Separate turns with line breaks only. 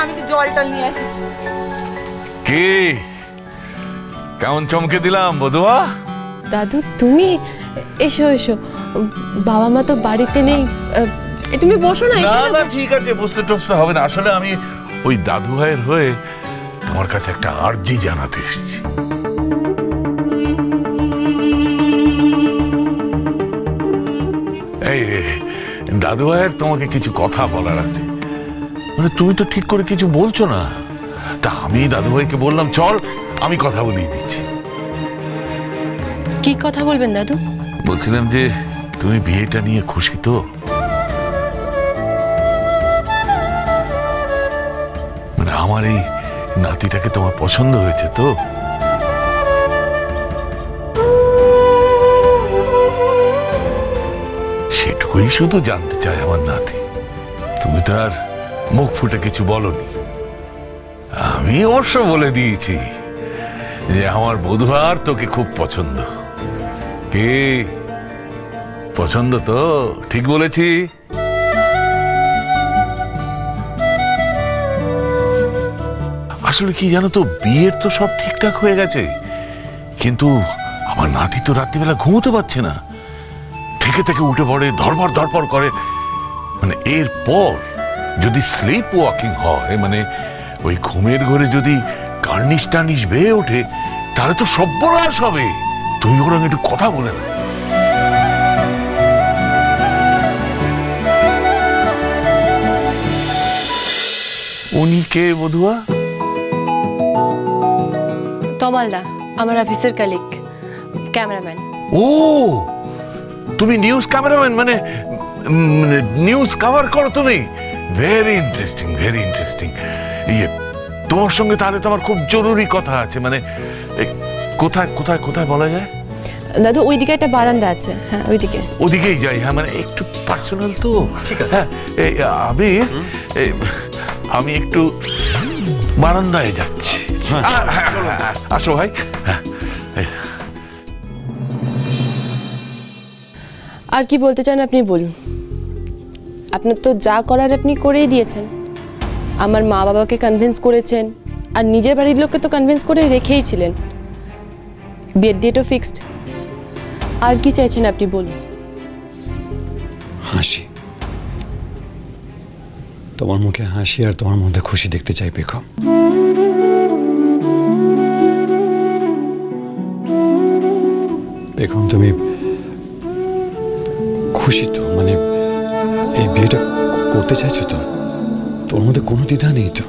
আমি একটু জলটা নিয়ে আসি।
কি কেমন চমকে দিলাম বধুয়া?
দাদু তুমি এসো এসো, বাবা মা তো বাড়িতে নেই, তুমি বসো না।
না না ঠিক আছে, বসতে টসতে হবে না। আসলে আমি ওই দাদু ভাইয়ের হয়ে তোমার কাছে একটা আর্জি জানাতে এসেছি। এই দাদু ভাইয়ের তোমাকে কিছু কথা বলার আছে। মানে তুমি তো ঠিক করে কিছু বলছো না, তা আমি দাদু ভাইকে বললাম চল আমি কথা বলিয়ে দিচ্ছি।
কি কথা বলবেন দাদু?
বলছিলাম যে তুমি বিয়েটা নিয়ে খুশি তো? মানে আমার এই নাতিটাকে তোমার পছন্দ হয়েছে তো? সেটুকুই শুধু জানতে চাই আমার নাতি। তুমি তো আর মুখ ফুটে কিছু বলনি। আমি অবশ্য বলে দিয়েছি যে আমার বধূয়ার তোকে খুব পছন্দ। কে পছন্দ তো? ঠিক বলেছি? আসলে কি জানো তো, বিয়ের তো সব ঠিকঠাক হয়ে গেছে, কিন্তু আমার নাতি তো রাত্রিবেলা ঘুমোতে পারছে না, থেকে থেকে উঠে পড়ে, ধরপড় ধরপড় করে। মানে এরপর যদি স্লিপ ওয়াকিং হয়, মানে ওই ঘুমের ঘরে যদি কার্নিশ টার্নিশ বেয়ে ওঠে, তাহলে তো সর্বনাশ হবে। তুমি বরং একটু কথা বলে না। উনি কে বধুয়া?
তমালদা, আমার অফিসের কালিগ, ক্যামেরাম্যান।
ও, তুমি নিউজ ক্যামেরাম্যান, মানে নিউজ কভার করো তুমি? Very interesting, very interesting. ইয়ে, তোমার সঙ্গে তাহলে তো আমার খুব জরুরি কথা আছে। মানে কোথায় কোথায় কোথায় বলা যায়?
দাদু ওইদিকে একটা বারান্দা আছে, হ্যাঁ ওইদিকে।
ওদিকেই যাই। হ্যাঁ মানে একটু পার্সোনাল তো।
ঠিক আছে।
হ্যাঁ আমি একটু বারান্দায় যাচ্ছি। আসো ভাই।
আর কি বলতে চান আপনি বলুন। আপনার তো যা করার আপনি করেই দিয়েছেন। আমার মা বাবাকে কনভিন্স করেছেন, আর নিজের বাড়ির লোককে তো কনভিন্স করে রেখেই ছিলেন। বিয়ের ডেটও ফিক্সড। আর কি চাইছেন আপনি বলুন।
হাসি, তোমার মুখে হাসি আর তোমার মধ্যে খুশি দেখতে চাই পেখম। পেখম তুমি খুশি তো? মানে এই বিয়েটা করতে চাইছো তো? তোর মধ্যে কোনো দ্বিধা নেই তো?